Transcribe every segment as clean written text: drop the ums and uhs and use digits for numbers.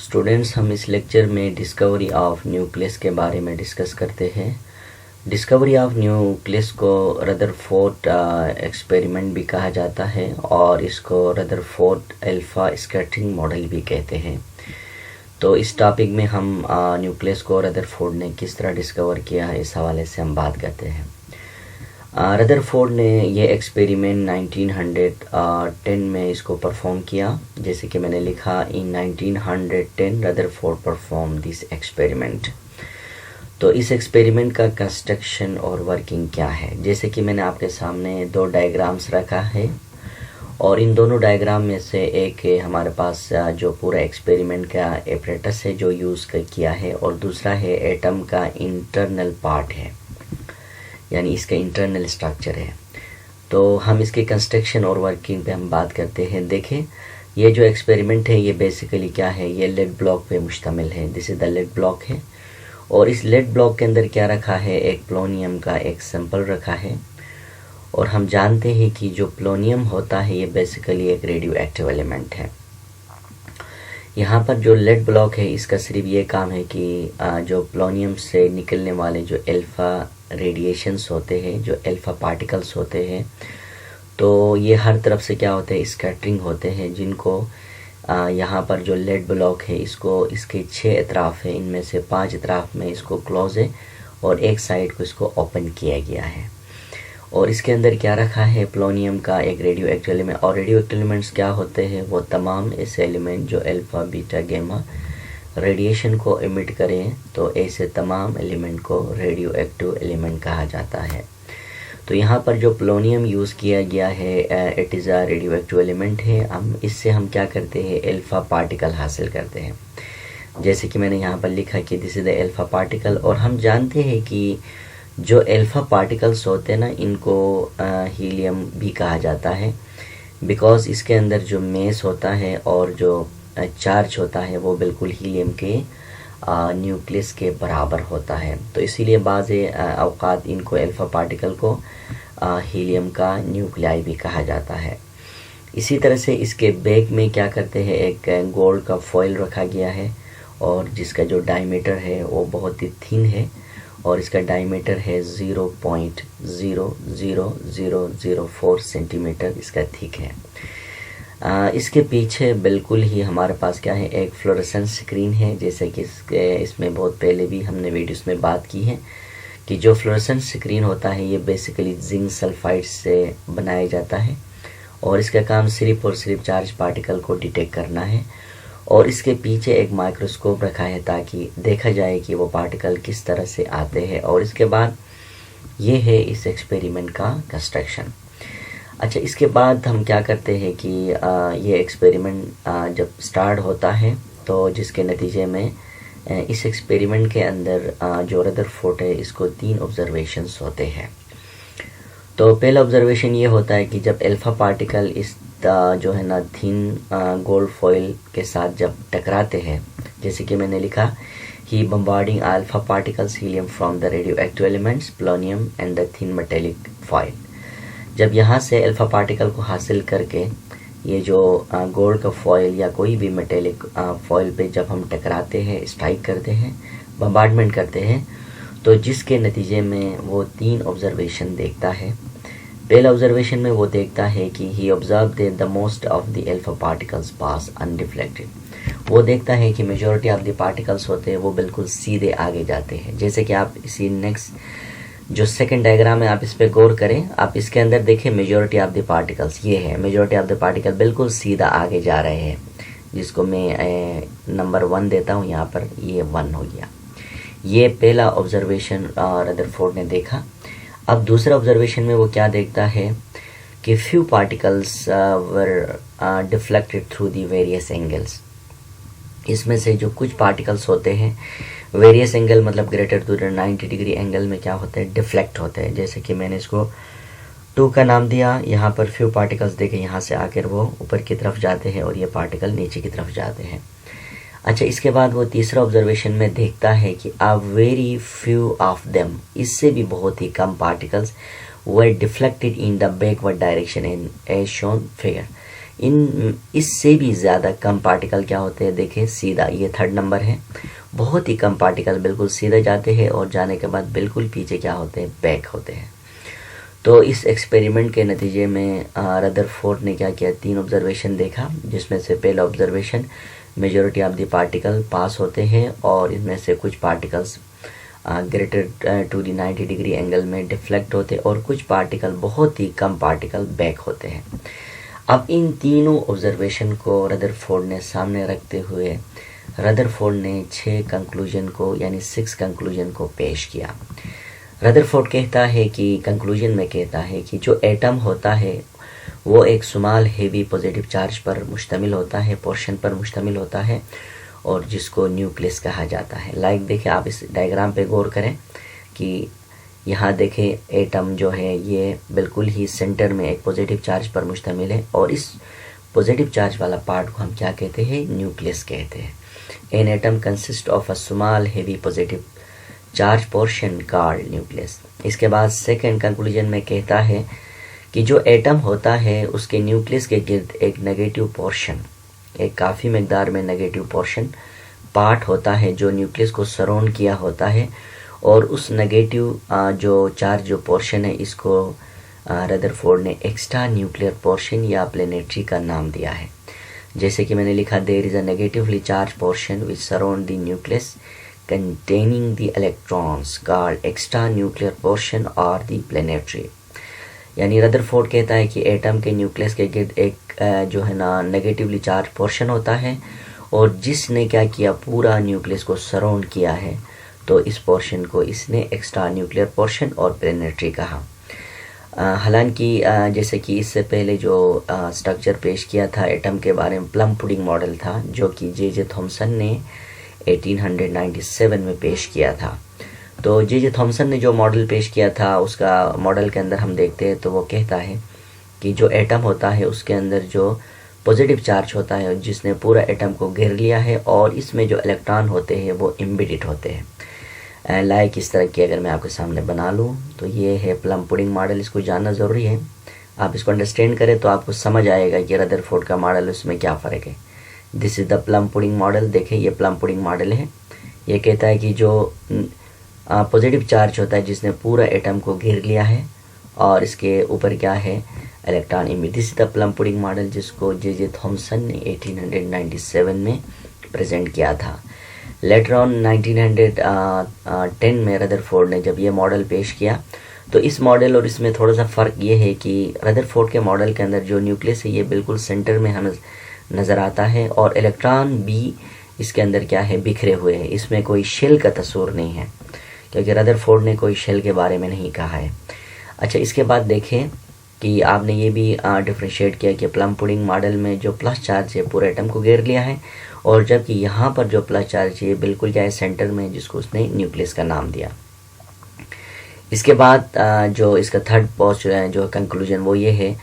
Students, हम इस lecture में डिस्कवरी ऑफ न्यूक्लियस के बारे में डिस्कस करते हैं। डिस्कवरी ऑफ न्यूक्लियस को रदरफोर्ड एक्सपेरिमेंट भी कहा जाता है और इसको रदरफोर्ड अल्फा स्कैटरिंग मॉडल भी कहते हैं। तो इस टॉपिक में हम न्यूक्लियस को रदरफोर्ड ने किस तरह डिस्कवर किया है इस हवाले से हम बात करते हैं। रदरफोर्ड ने ये एक्सपेरिमेंट 1910 में इसको परफॉर्म किया। जैसे कि मैंने लिखा, इन 1910 रदरफोर्ड परफॉर्म दिस एक्सपेरिमेंट। तो इस एक्सपेरिमेंट का कंस्ट्रक्शन और वर्किंग क्या है, जैसे कि मैंने आपके सामने दो डायग्राम्स रखा है और इन दोनों डायग्राम में से एक है हमारे पास जो पूरा एक्सपेरिमेंट का एपरेटस है जो यूज़ किया है, और दूसरा है एटम का इंटरनल पार्ट है, यानी इसका इंटरनल स्ट्रक्चर है। तो हम इसके कंस्ट्रक्शन और वर्किंग पे हम बात करते हैं। देखें, ये जो एक्सपेरिमेंट है ये बेसिकली क्या है, ये लेड ब्लॉक पे मुश्तमिल है। This is the lead block है और इस लेड ब्लॉक के अंदर क्या रखा है, एक प्लोनियम का एक सैंपल रखा है। और हम जानते हैं कि जो प्लोनियम होता है ये बेसिकली एक रेडियो एक्टिव एलिमेंट है। यहाँ पर जो लेड ब्लॉक है इसका सिर्फ ये काम है कि जो प्लोनियम से निकलने वाले जो अल्फ़ा रेडिएशंस होते हैं, जो अल्फ़ा पार्टिकल्स होते हैं, तो ये हर तरफ से क्या होते हैं, स्कैटरिंग होते हैं, जिनको यहाँ पर जो लेड ब्लॉक है इसको इसके 6 अतराफ़ है, इनमें से 5 अतराफ़ में इसको क्लोज है और एक साइड को इसको ओपन किया गया है। और इसके अंदर क्या रखा है, प्लोनियम का एक रेडियो एक्टिव एलिमेंट। और रेडियो एक्टिव एलिमेंट्स क्या होते हैं, वो तमाम ऐसे एलिमेंट जो अल्फ़ा बीटा गैमा रेडिएशन को इमिट करें, तो ऐसे तमाम एलिमेंट को रेडियो एक्टिव एलिमेंट कहा जाता है। तो यहाँ पर जो प्लोनियम यूज़ किया गया है it is a radio active element है। इससे हम क्या करते हैं, अल्फ़ा पार्टिकल हासिल करते हैं। जैसे कि मैंने यहाँ पर लिखा कि this is the alpha particle. और हम जानते हैं कि जो अल्फ़ा पार्टिकल्स होते हैं ना, इनको हीलियम भी कहा जाता है, बिकॉज़ इसके अंदर जो मेस होता है और जो चार्ज होता है वो बिल्कुल हीलियम के न्यूक्लियस के बराबर होता है। तो इसीलिए बाज़ औक़ात इनको अल्फ़ा पार्टिकल को हीलियम का न्यूक्लियाई भी कहा जाता है। इसी तरह से इसके बैक में क्या करते हैं, एक गोल्ड का फॉइल रखा गया है और जिसका जो डायमीटर है वो बहुत ही थिन है और इसका डायमीटर है 0.00004 सेंटीमीटर इसका थिक है। इसके पीछे बिल्कुल ही हमारे पास क्या है, एक फ्लोरेसेंस स्क्रीन है। जैसे कि इसमें बहुत पहले भी हमने वीडियोस में बात की है कि जो फ्लोरेसेंस स्क्रीन होता है ये बेसिकली जिंक सल्फाइड से बनाया जाता है और इसका काम सिर्फ और सिर्फ चार्ज पार्टिकल को डिटेक्ट करना है। और इसके पीछे एक माइक्रोस्कोप रखा है ताकि देखा जाए कि वो पार्टिकल किस तरह से आते हैं। और इसके बाद ये है इस एक्सपेरिमेंट का कंस्ट्रक्शन। अच्छा, इसके बाद हम क्या करते हैं कि ये एक्सपेरिमेंट जब स्टार्ट होता है तो जिसके नतीजे में इस एक्सपेरिमेंट के अंदर जो रदरफोर्ड है इसको 3 ऑब्जर्वेशंस होते हैं। तो पहला ऑब्जर्वेशन ये होता है कि जब अल्फ़ा पार्टिकल इस जो है ना थिन गोल्ड फॉइल के साथ जब टकराते हैं, जैसे कि मैंने लिखा, he bombarding alpha particles helium from the radioactive elements polonium and the thin metallic foil. जब यहाँ से अल्फ़ा पार्टिकल को हासिल करके ये जो गोल्ड का फॉइल या कोई भी मेटेलिक फॉइल पे जब हम टकराते हैं, स्ट्राइक करते हैं, बम्बार्डमेंट करते हैं, तो जिसके नतीजे में वो 3 ऑब्जर्वेशन देखता है। पहला ऑब्जर्वेशन में वो देखता है कि he observe that the most of the alpha particles pass unreflected. वो देखता है कि मेजॉरिटी ऑफ द पार्टिकल्स होते हैं वो बिल्कुल सीधे आगे जाते हैं। जैसे कि आप इसी नेक्स्ट जो सेकंड डायग्राम है आप इस पर गौर करें, आप इसके अंदर देखें मेजॉरिटी ऑफ द पार्टिकल्स ये है, मेजॉरिटी ऑफ द पार्टिकल बिल्कुल सीधा आगे जा रहे हैं, जिसको मैं नंबर 1 देता हूँ यहाँ पर, ये 1 हो गया। ये पहला ऑब्जर्वेशन रदरफोर्ड ने देखा। अब दूसरा ऑब्जर्वेशन में वो क्या देखता है कि few particles were deflected through the various angles. इसमें से जो कुछ पार्टिकल्स होते हैं वेरियस एंगल मतलब ग्रेटर टू 90 डिग्री एंगल में क्या होते हैं, डिफ्लेक्ट होते हैं। जैसे कि मैंने इसको 2 का नाम दिया। यहाँ पर फ्यू पार्टिकल्स देखें, यहाँ से आकर वो ऊपर की तरफ जाते हैं और ये पार्टिकल नीचे की तरफ जाते हैं। अच्छा, इसके बाद वो तीसरा ऑब्जर्वेशन में देखता है कि a very few of them, इससे भी बहुत ही कम particles were deflected in the backward direction in as shown figure. इन इससे भी ज़्यादा कम पार्टिकल क्या होते हैं, देखिए सीधा, ये थर्ड नंबर है, बहुत ही कम पार्टिकल बिल्कुल सीधे जाते हैं और जाने के बाद बिल्कुल पीछे क्या होते हैं, बैक होते हैं। तो इस एक्सपेरिमेंट के नतीजे में रदरफोर्ड ने क्या किया, 3 ऑब्जर्वेशन देखा, जिसमें से पहला observation majority of the particle pass होते हैं और इनमें से कुछ particles greater to the 90 degree angle में डिफ्लेक्ट होते हैं और कुछ पार्टिकल, बहुत ही कम पार्टिकल बैक होते हैं। अब इन तीनों ऑब्जर्वेशन को रदरफोर्ड ने सामने रखते हुए रदरफोर्ड ने 6 कंक्लूजन को यानी 6 कंक्लूजन को पेश किया। रदरफोर्ड कहता है कि कंक्लूजन में कहता है कि जो एटम होता है वो एक स्मॉल हेवी पॉजिटिव चार्ज पर मुश्तमिल होता है, पोर्शन पर मुश्तमिल होता है और जिसको न्यूक्लियस कहा जाता है। लाइक देखें, आप इस डायग्राम पे गौर करें कि यहाँ देखें एटम जो है ये बिल्कुल ही सेंटर में एक पॉजिटिव चार्ज पर मुश्तमिल है और इस पॉजिटिव चार्ज वाला पार्ट को हम क्या कहते हैं, न्यूक्लियस कहते हैं। An atom consist of a small heavy positive charge portion called nucleus. इसके बाद सेकेंड कंक्लूजन में कहता है कि जो एटम होता है उसके न्यूक्लियस के गिर्द एक नेगेटिव पोर्शन, एक काफ़ी मकदार में नेगेटिव पोर्शन पार्ट होता है जो न्यूक्लियस को सराउंड किया होता है और उस नेगेटिव जो चार्ज जो पोर्शन है इसको रदरफोर्ड ने एक्स्ट्रा न्यूक्लियर पोर्शन या प्लेनेटरी का नाम दिया है। जैसे कि मैंने लिखा, there is a negatively charge portion which surround the nucleus containing the electrons called extra nuclear portion or the planetary। यानी रदरफोर्ड कहता है कि एटम के न्यूक्लियस के गिर्द एक जो है ना नेगेटिवली चार्ज पोर्शन होता है और जिसने क्या किया, पूरा न्यूक्लियस को सराउंड किया है, तो इस पोर्शन को इसने एक्स्ट्रा न्यूक्लियर पोर्शन और प्लेनेटरी कहा। हालांकि जैसे कि इससे पहले जो स्ट्रक्चर पेश किया था एटम के बारे में, प्लम पुडिंग मॉडल था जो कि जे थॉमसन ने 1897 में पेश किया था। तो जे थॉमसन ने जो मॉडल पेश किया था उसका मॉडल के अंदर हम देखते हैं तो वो कहता है कि जो एटम होता है उसके अंदर जो पॉजिटिव चार्ज होता है जिसने पूरा एटम को घेर लिया है और इसमें जो इलेक्ट्रॉन होते हैं वो एम्बेडेड होते हैं। लाइक इस तरह की अगर मैं आपके सामने बना लूँ तो ये है प्लम पुडिंग मॉडल। इसको जानना ज़रूरी है, आप इसको अंडरस्टैंड करें तो आपको समझ आएगा कि रदरफोर्ड का मॉडल उसमें क्या फ़र्क है। This is the plum pudding model. देखें, ये प्लम पुडिंग मॉडल है। ये कहता है कि जो पॉजिटिव चार्ज होता है जिसने पूरा एटम को घेर लिया है और इसके ऊपर क्या है, electron image. This is the plum pudding model जिसको जे थॉमसन ने 1897 में प्रेजेंट किया था। लेटर ऑन 1910 में रदरफोर्ड ने जब ये मॉडल पेश किया तो इस मॉडल और इसमें थोड़ा सा फ़र्क ये है कि रदरफोर्ड के मॉडल के अंदर जो न्यूक्लियस है ये बिल्कुल सेंटर में हमें नज़र आता है और इलेक्ट्रॉन भी इसके अंदर क्या है, बिखरे हुए हैं। इसमें कोई शेल का तस्वीर नहीं है क्योंकि रदरफोर्ड ने कोई शेल के बारे में नहीं कहा है। अच्छा, इसके बाद देखें कि आपने ये भी डिफ्रेंशिएट किया कि प्लम पुडिंग मॉडल में जो प्लस चार्ज है पूरे एटम को घेर लिया है और जबकि यहाँ पर जो प्लस चार्ज है बिल्कुल क्या है, सेंटर में, जिसको उसने न्यूक्लियस का नाम दिया। इसके बाद जो इसका थर्ड पोस्चर है, जो कंक्लूजन, वो ये है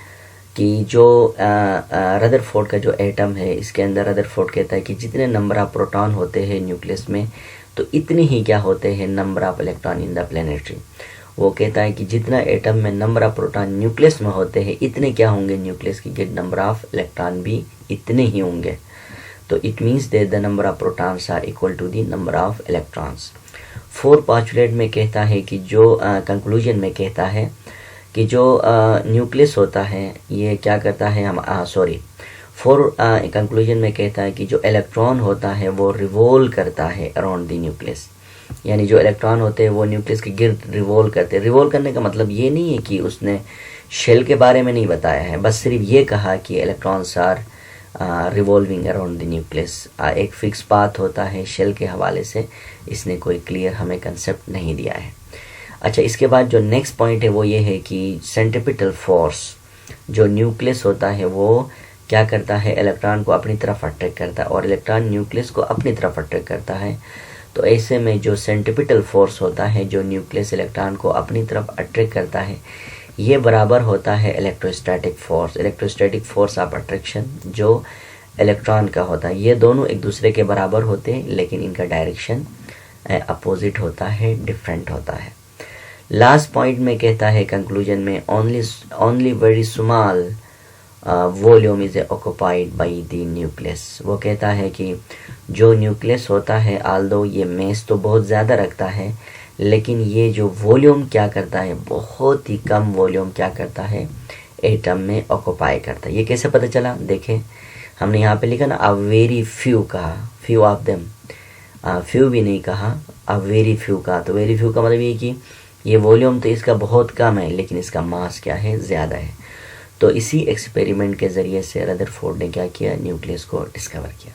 कि जो रदरफोर्ड का जो एटम है इसके अंदर रदरफोर्ड कहता है कि जितने नंबर ऑफ प्रोटॉन होते हैं न्यूक्लियस में तो इतने ही क्या होते हैं number of electron in the planetary. वो कहता है कि जितना एटम में नंबर ऑफ प्रोटॉन न्यूक्लियस में होते हैं इतने क्या होंगे, न्यूक्लियस के नंबर ऑफ इलेक्ट्रॉन भी इतने ही होंगे। तो it means that the number of protons are equal to the number of electrons. Fourth postulate में कहता है कि जो कंक्लूजन में कहता है कि जो न्यूक्लियस होता है ये क्या करता है, कंक्लूजन में कहता है कि जो इलेक्ट्रॉन होता है वो रिवॉल्व करता है अराउंड द न्यूक्लियस। यानी जो इलेक्ट्रॉन होते हैं वो न्यूक्लियस के गिर्द रिवॉल्व करते हैं। रिवॉल्व करने का मतलब ये नहीं है कि उसने शेल के बारे में नहीं बताया है, बस सिर्फ ये कहा कि electrons are revolving around the nucleus. एक फिक्स पाथ होता है शेल के हवाले से, इसने कोई क्लियर हमें कंसेप्ट नहीं दिया है। अच्छा, इसके बाद जो नेक्स्ट पॉइंट है वो ये है कि सेंट्रिपिटल फोर्स, जो न्यूक्लियस होता है वो क्या करता है, इलेक्ट्रॉन को अपनी तरफ अट्रैक्ट करता है और इलेक्ट्रॉन न्यूक्लियस को अपनी तरफ अट्रैक्ट करता है। तो ऐसे में जो सेंट्रिपिटल फोर्स होता है, जो न्यूक्लियस इलेक्ट्रॉन को अपनी तरफ अट्रैक्ट करता है, ये बराबर होता है electrostatic force. Electrostatic force of attraction जो इलेक्ट्रॉन का होता है, ये दोनों एक दूसरे के बराबर होते हैं लेकिन इनका डायरेक्शन अपोजिट होता है, डिफरेंट होता है। लास्ट पॉइंट में कहता है कंक्लूजन में, only very small volume is occupied by the nucleus. वो कहता है कि जो न्यूक्लियस होता है, आल्दो ये मेस तो बहुत ज़्यादा रखता है, लेकिन ये जो वॉल्यूम क्या करता है, बहुत ही कम वॉल्यूम क्या करता है, एटम में ऑक्युपाई करता है। ये कैसे पता चला? देखें, हमने यहाँ पे लिखा ना, अ वेरी फ्यू कहा, फ्यू ऑफ देम, फ्यू भी नहीं कहा, अ वेरी फ्यू कहा। तो वेरी फ्यू का मतलब ये कि ये वॉल्यूम तो इसका बहुत कम है, लेकिन इसका मास क्या है, ज़्यादा है। तो इसी एक्सपेरिमेंट के ज़रिए से रदरफोर्ड ने क्या किया, न्यूक्लियस को डिस्कवर किया।